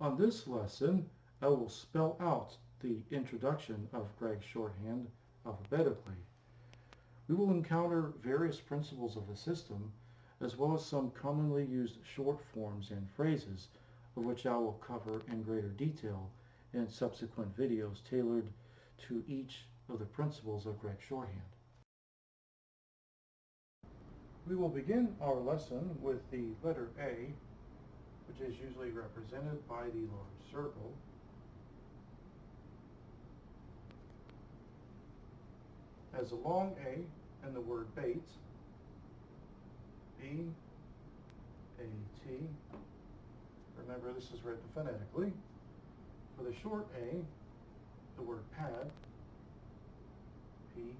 On this lesson, I will spell out the introduction of Gregg Shorthand alphabetically. We will encounter various principles of the system, as well as some commonly used short forms and phrases, of which I will cover in greater detail in subsequent videos tailored to each of the principles of Gregg Shorthand. We will begin our lesson with the letter A, which is usually represented by the large circle. As a long A in the word bait, B-A-T. Remember, this is written phonetically. For the short A, the word pad, P-A-D.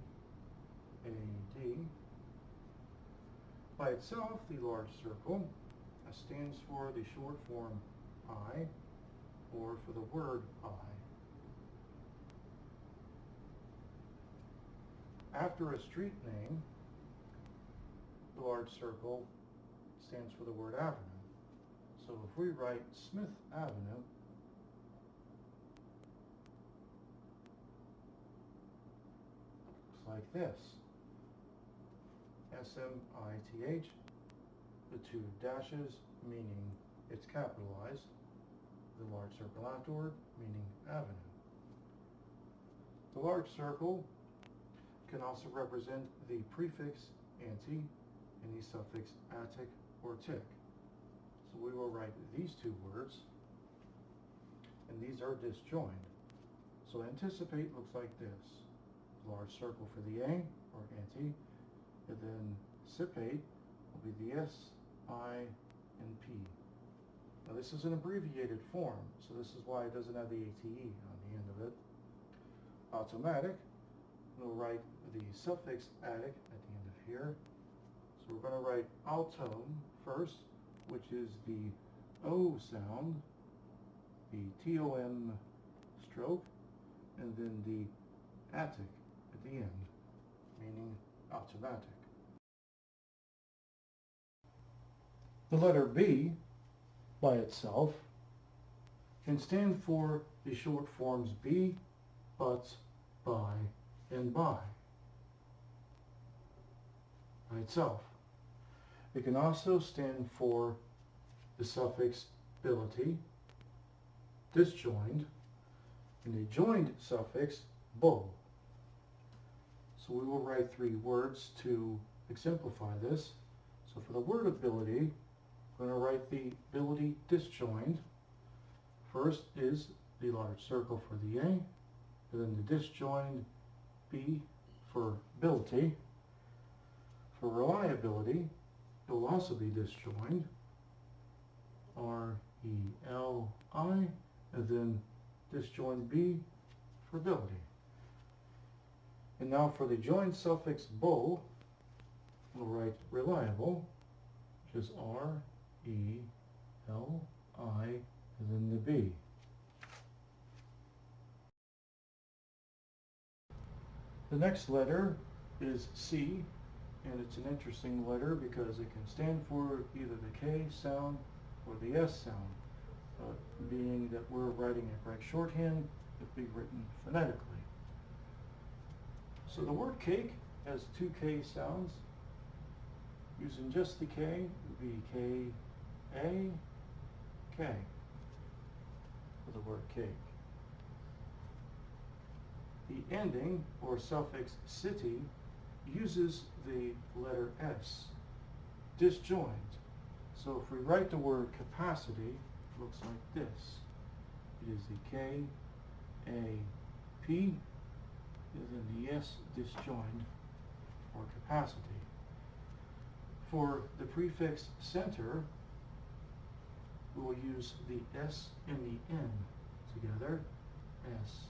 By itself, the large circle stands for the short form I, or for the word I. After a street name, the large circle stands for the word avenue. So if we write Smith Avenue, looks like this. S-M-I-T-H, the two dashes meaning it's capitalized, the large circle afterward meaning avenue. The large circle can also represent the prefix anti and the suffix atic or tic. So we will write these two words, and these are disjoined. So anticipate looks like this. Large circle for the A, or anti, and then sipate will be the S, I, and P. Now this is an abbreviated form, so this is why it doesn't have the ATE on the end of it. Automatic, we'll write the suffix atic at the end of here. So we're going to write altome first, which is the O sound, the T-O-M stroke, and then the atic at the end, meaning automatic. The letter B, by itself, can stand for the short forms be, but, by, and by itself. It can also stand for the suffix ability, disjoined, and the joined suffix bo. So we will write three words to exemplify this. So for the word ability, we're going to write the ability disjoined. First is the large circle for the A, and then the disjoined B for ability. For reliability, it will also be disjoined, R-E-L-I, and then disjoined B for ability. And now for the joined suffix bo, we'll write reliable, which is R-E-L-I, and then the B. The next letter is C, and it's an interesting letter because it can stand for either the K sound or the S sound, being that we're writing a Gregg Shorthand, it will be written phonetically. So the word cake has two K sounds. Using just the K, it would be K-A-K for the word cake. The ending or suffix city uses the letter S, disjoined. So if we write the word capacity, it looks like this. It is the K-A-P, and then the S disjoined for capacity. For the prefix center, we will use the S and the N together, S,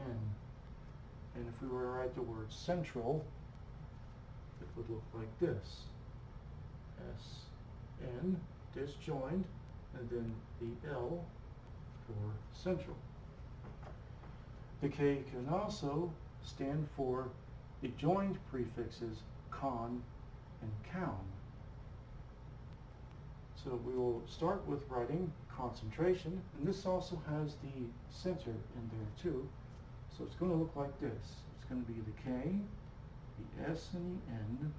N. And if we were to write the word central, it would look like this. S, N, disjoined, and then the L for central. The K can also stand for the joined prefixes con and cown. So we will start with writing concentration, and this also has the center in there too. So it's going to look like this. It's going to be the K, the S and the N,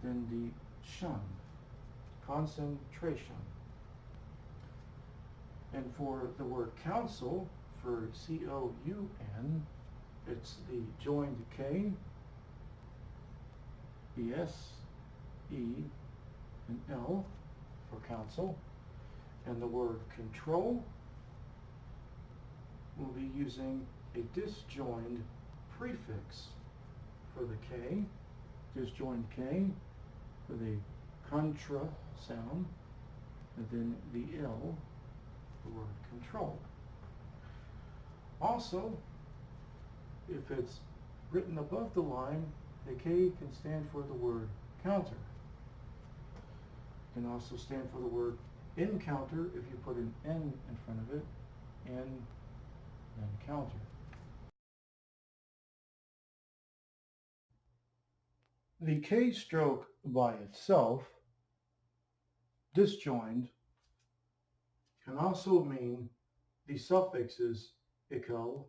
then the shun, concentration. And for the word council, for C-O-U-N, it's the joined K, the S, E, and L for council. And the word control, we'll be using a disjoined prefix for the K, disjoined K for the contra sound, and then the L, the word control. Also, if it's written above the line, the K can stand for the word counter. It can also stand for the word encounter if you put an N in front of it, and then counter. The K stroke by itself, disjoined, can also mean the suffixes ical,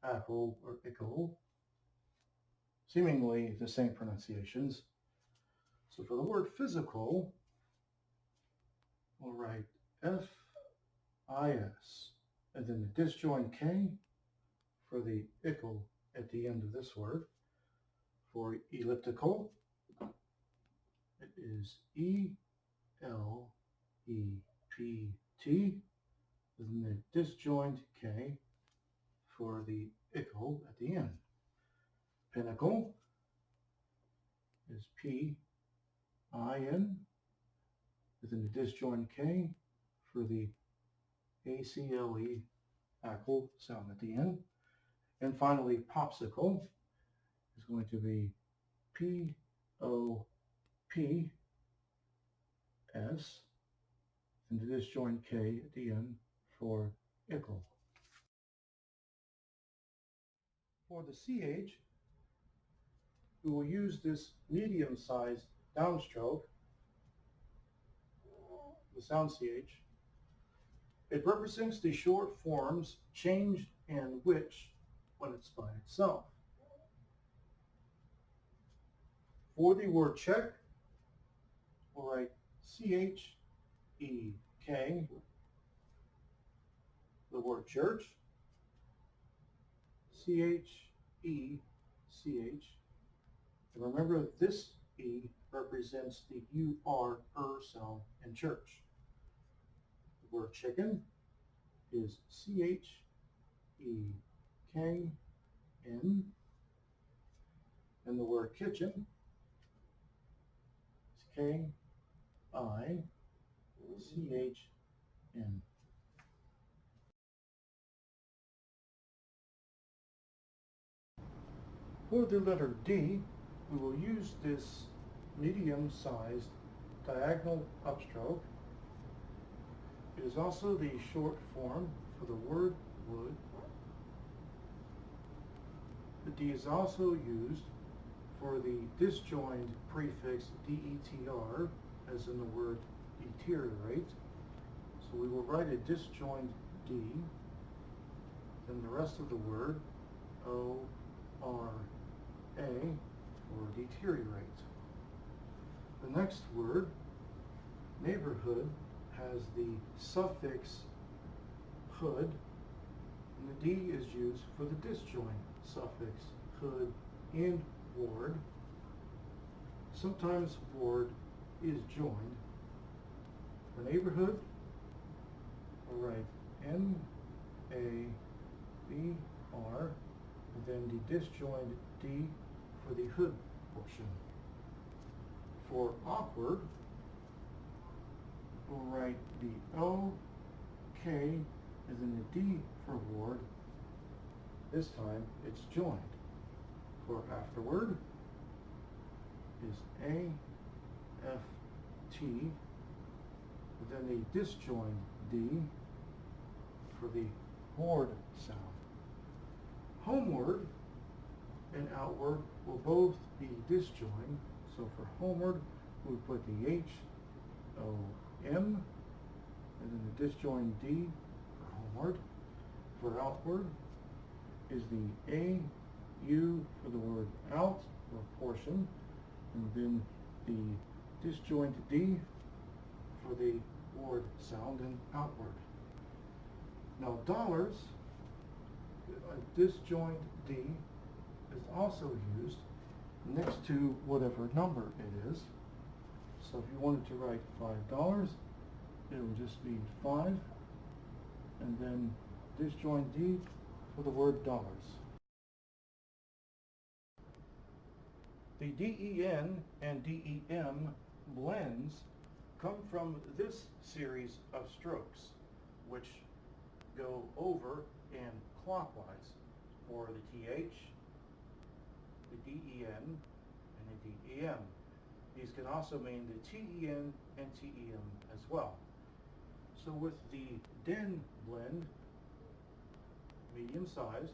acl, or ical, seemingly the same pronunciations. So for the word physical, we'll write F-I-S, and then the disjoined K for the ical at the end of this word. For elliptical, it is E-L-E-P-T, and then the disjoined K for the ical at the end. Pinnacle is P-I-N, and then the disjoined K for the A-C-L-E, ackle sound at the end. And finally, popsicle is going to be P-O-P-S, and the disjoint K at the end for ickle. For the CH, we will use this medium-sized downstroke, the sound CH. It represents the short forms changed and which when it's by itself. For the word check, we'll write C-H-E-K, the word church, C-H-E-C-H. And remember, this E represents the U-R sound in church. The word chicken is C-H-E-K-N. And the word kitchen is K-I-C-H-N. For the letter D, we will use this medium-sized diagonal upstroke. It is also the short form for the word wood. The D is also used for the disjoined prefix D-E-T-R, as in the word deteriorate. So we will write a disjoined D, then the rest of the word O-R-A, or deteriorate. The next word, neighborhood, has the suffix hood, and the D is used for the disjoint suffix hood and ward. Sometimes ward is joined. For neighborhood, we'll write N-A-B-R, and then the disjoined D for the hood portion. For awkward, we'll write the O-K and then the D for ward. This time it's joined. For afterward is A-F-T, and then the disjoined D for the ward sound. Homeward and outward will both be disjoined, so for homeward we put the H O-M, and then the disjoint D for homeward. For outward is the A-U for the word out, or portion, and then the disjoint D for the word sound and outward. Now dollars, a disjoint D is also used next to whatever number it is. So if you wanted to write $5, it would just be 5, and then disjoint D for the word dollars. The DEN and DEM blends come from this series of strokes, which go over and clockwise for the TH, the DEN, and the DEM. These can also mean the TEN and TEM as well. So with the DEN blend, medium size,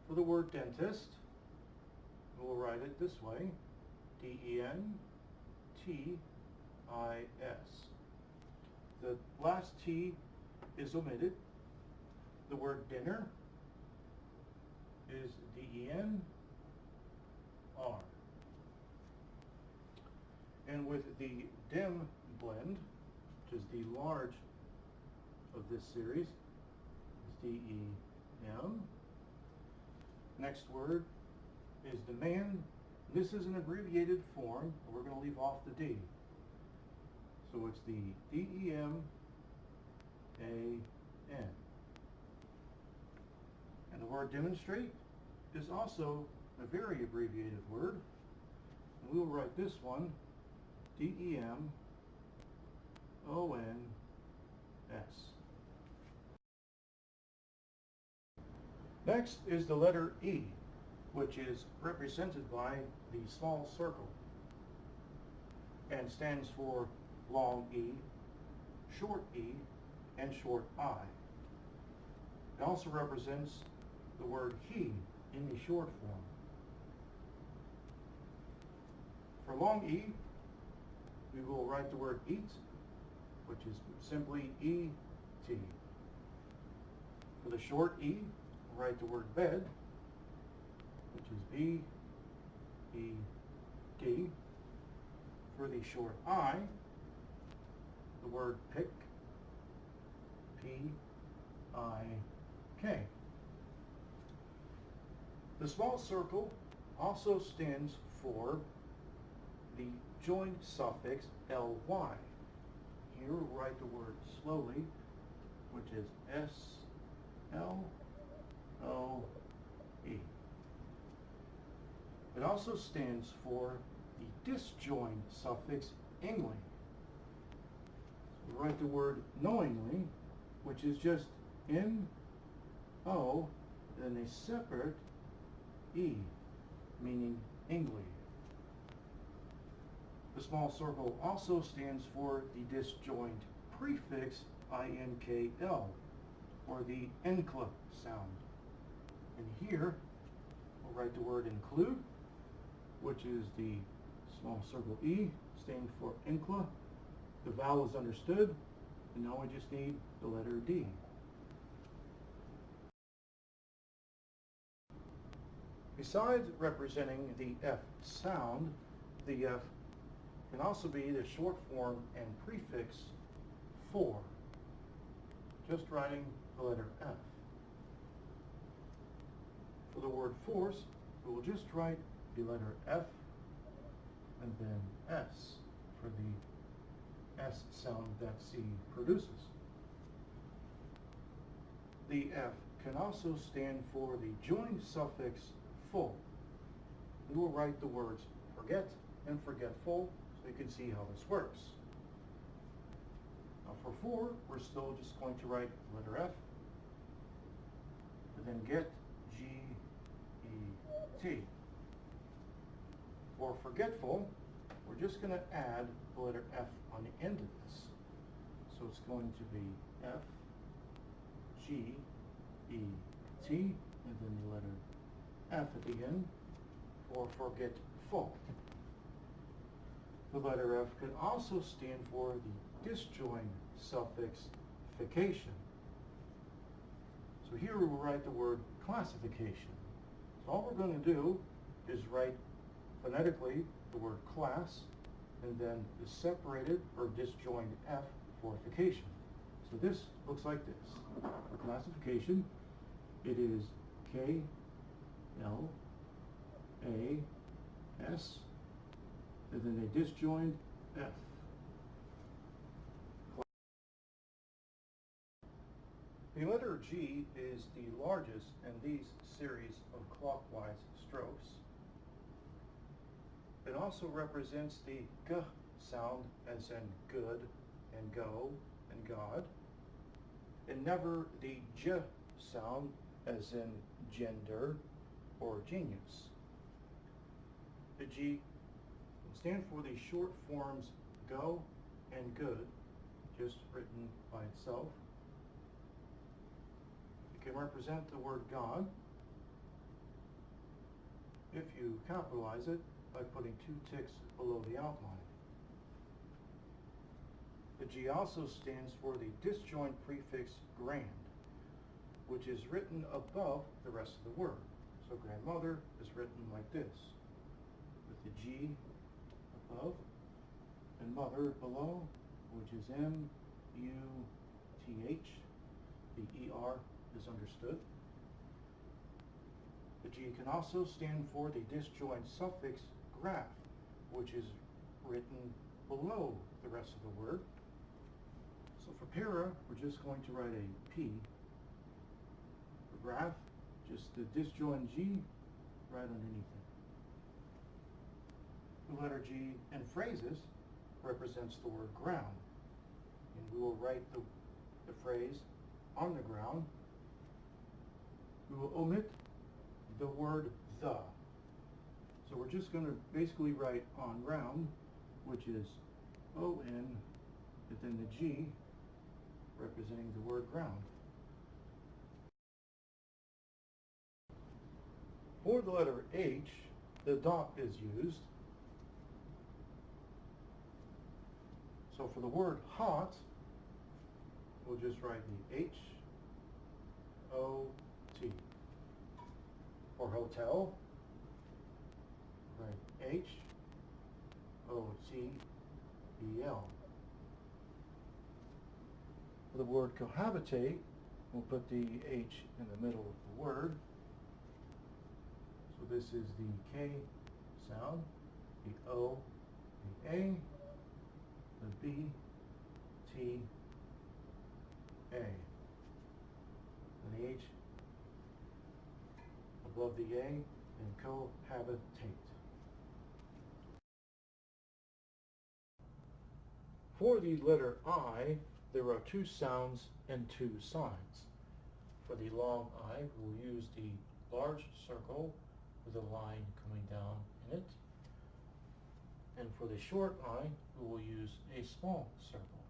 for the word dentist, we'll write it this way, DENTIS. The last T is omitted. The word dinner is DENR. And with the DEM blend, which is the large of this series, is DEM. Next word is demand. This is an abbreviated form. We're going to leave off the D. So it's the DEMAN. And the word demonstrate is also a very abbreviated word. And we'll write this one DEMONS. Next is the letter E, which is represented by the small circle and stands for long E, short E, and short I. It also represents the word he in the short form. For long E, we will write the word eat, which is simply E-T. For the short E, we'll write the word bed, which is B-E-D. For the short I, the word pick, P-I-K. The small circle also stands for the joined suffix ly. Here we'll write the word slowly, which is S-L-O-E. It also stands for the disjoined suffix ingly. So we write the word knowingly, which is just N-O, then a separate E, meaning ingly. The small circle also stands for the disjoint prefix INKL, or the NCLA sound. And here, we'll write the word include, which is the small circle E, standing for NCLA. The vowel is understood, and now we just need the letter D. Besides representing the F sound, the F can also be the short form and prefix for, just writing the letter F. For the word force, we will just write the letter F and then S for the S sound that C produces. The F can also stand for the joined suffix full. We will write the words forget and forgetful so you can see how this works. Now for for, we're still just going to write the letter F, and then get, G-E-T. For forgetful, we're just going to add the letter F on the end of this. So it's going to be F, G, E, T, and then the letter F at the end for forgetful. The letter F could also stand for the disjoint suffix fication. So here we will write the word classification. So all we're going to do is write phonetically the word class and then the separated or disjoined F for fication. So this looks like this. For classification, it is K, L, A, S, and then a disjoined F. The letter G is the largest in these series of clockwise strokes. It also represents the G sound as in good and go and God, and never the J sound as in gender or genius. The G can stand for the short forms go and good, just written by itself. It can represent the word God if you capitalize it by putting 2 ticks below the outline. The G also stands for the disjoint prefix grand, which is written above the rest of the word. So grandmother is written like this, with the G above and mother below, which is M-U-T-H. The ER is understood. The G can also stand for the disjoint suffix graph, which is written below the rest of the word. So for para, we're just going to write a P. For graph, just the disjoint G right underneath it. The letter G in phrases represents the word ground. And we will write the phrase on the ground. We will omit the word the. So we're just going to basically write on ground, which is O-N, and then the G representing the word ground. For the letter H, the dot is used. So for the word hot, we'll just write the H-O-T. For hotel, write H-O-T-E-L. For the word cohabitate, we'll put the H in the middle of the word. So this is the K sound, the O, the A, the B, T, A, and the H above the A, and cohabitate. For the letter I, there are 2 sounds and 2 signs. For the long I, we'll use the large circle with a line coming down in it. And for the short I, we will use a small circle.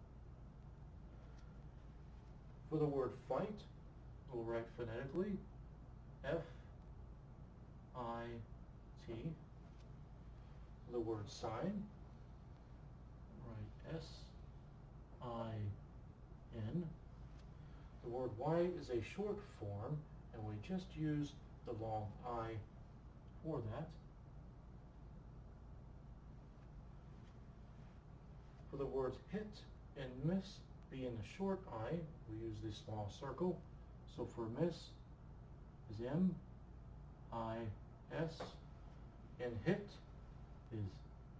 For the word fight, we'll write phonetically F-I-T. For the word sign, write S-I-N. The word Y is a short form, and we just use the long I for that. For the words hit and miss being a short I, we use the small circle. So for miss is M-I-S, and hit is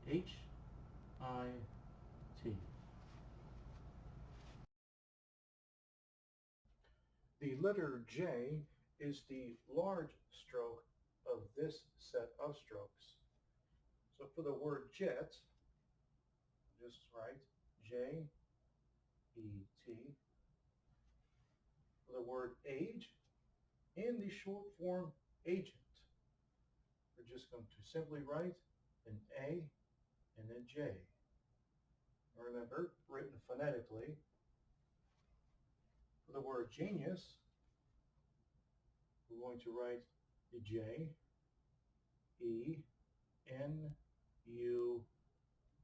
H-I-T. The letter J is the large stroke of this set of strokes. So for the word jet, just write J-E-T. For the word age, and the short form agent, we're just going to simply write an A and a J. Remember, written phonetically. For the word genius, we're going to write the J, E, N, U,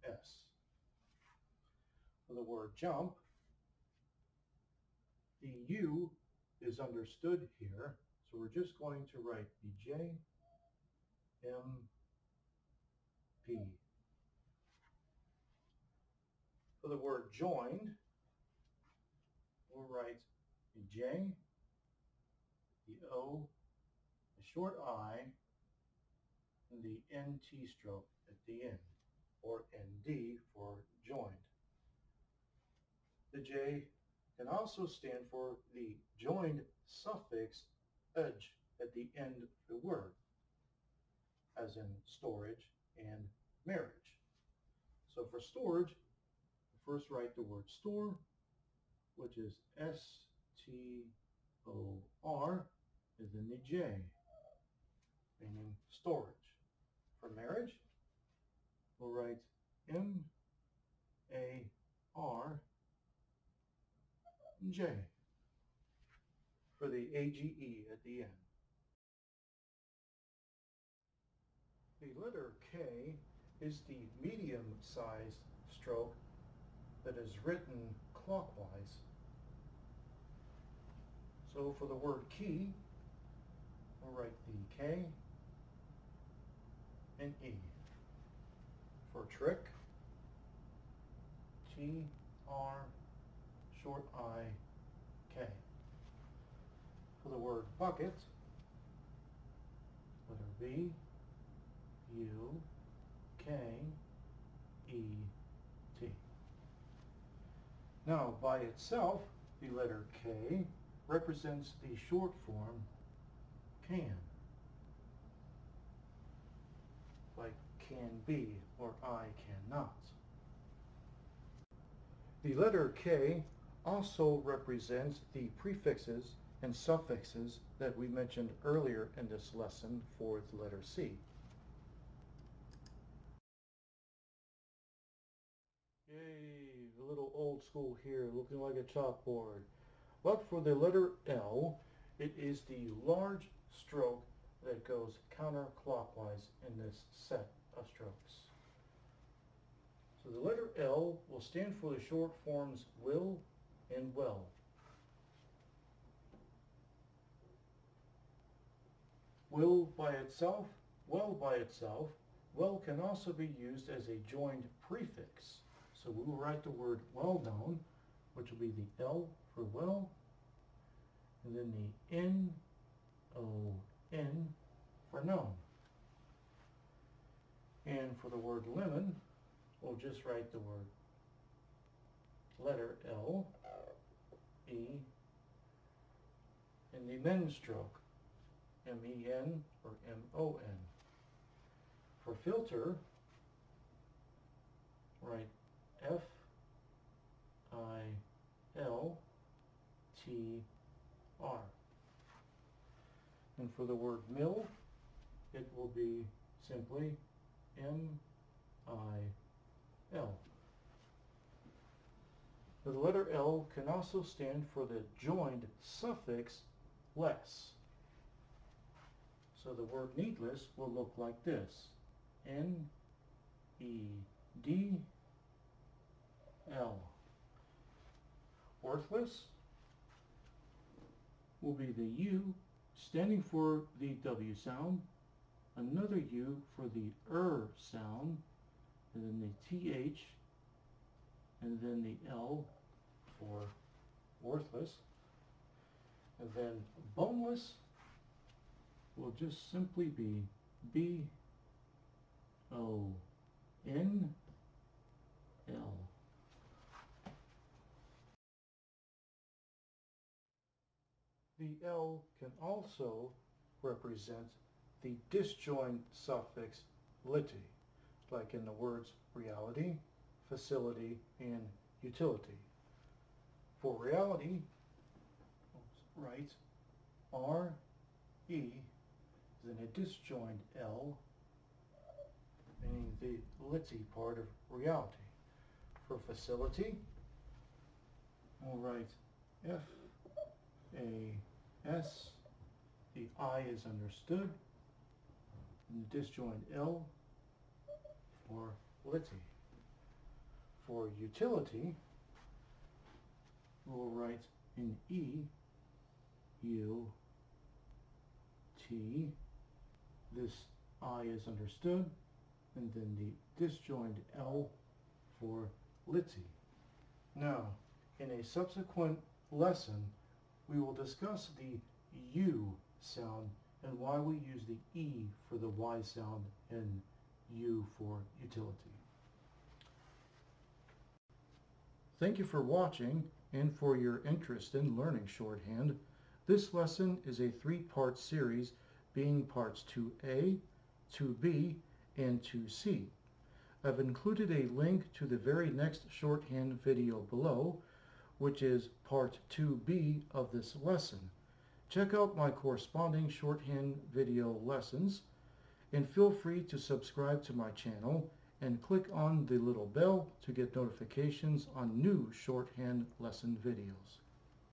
S. For the word jump, the U is understood here, so we're just going to write the J, M, P. For the word joined, we'll write the J, the O, the short I, and the NT stroke at the end, or ND for joined. The J can also stand for the joined suffix edge at the end of the word, as in storage and marriage. So for storage, first write the word store, which is S-T-O-R, and then the J, meaning storage. For marriage, we'll write M-A-R-J for the A-G-E at the end. The letter K is the medium-sized stroke that is written clockwise. So for the word key, we'll write the K and E. For trick, T-R, short I-K. For the word bucket, letter B, U-K-E-T. Now, by itself, the letter K represents the short form can, like can be or I cannot. The letter K also represents the prefixes and suffixes that we mentioned earlier in this lesson for the letter C. Yay, a little old school here, looking like a chalkboard. But for the letter L, it is the large stroke that goes counterclockwise in this set of strokes. So the letter L will stand for the short forms will and well. Will by itself, well by itself, well can also be used as a joined prefix. So we will write the word well known, which will be the L for well, and then the N-O-N for known. And for the word lemon, we'll just write the word letter L, E, and the men stroke, M-E-N or M-O-N. For filter, write F-I-L-T-R. And for the word mill, it will be simply M-I-L. The letter L can also stand for the joined suffix less. So the word needless will look like this. N-E-D-L. Worthless will be the U standing for the W sound, another U for the sound, and then the TH, and then the L for worthless. And then boneless will just simply be B-O-N-L. The L can also represent the disjoint suffix lity, like in the words reality, facility, and utility. For reality, write R-E, then a disjoint L, meaning the lity part of reality. For facility, we'll write F-A-S, the I is understood, and the disjoint L for lity. for utility, we'll write an E, U, T. This I is understood, and then the disjoined L for litty. Now, in a subsequent lesson, we will discuss the U sound and why we use the E for the Y sound and U for utility. Thank you for watching and for your interest in learning shorthand. This lesson is a three-part series, being parts 2A, 2B, and 2C. I've included a link to the very next shorthand video below, which is part 2B of this lesson. Check out my corresponding shorthand video lessons, and feel free to subscribe to my channel and click on the little bell to get notifications on new shorthand lesson videos.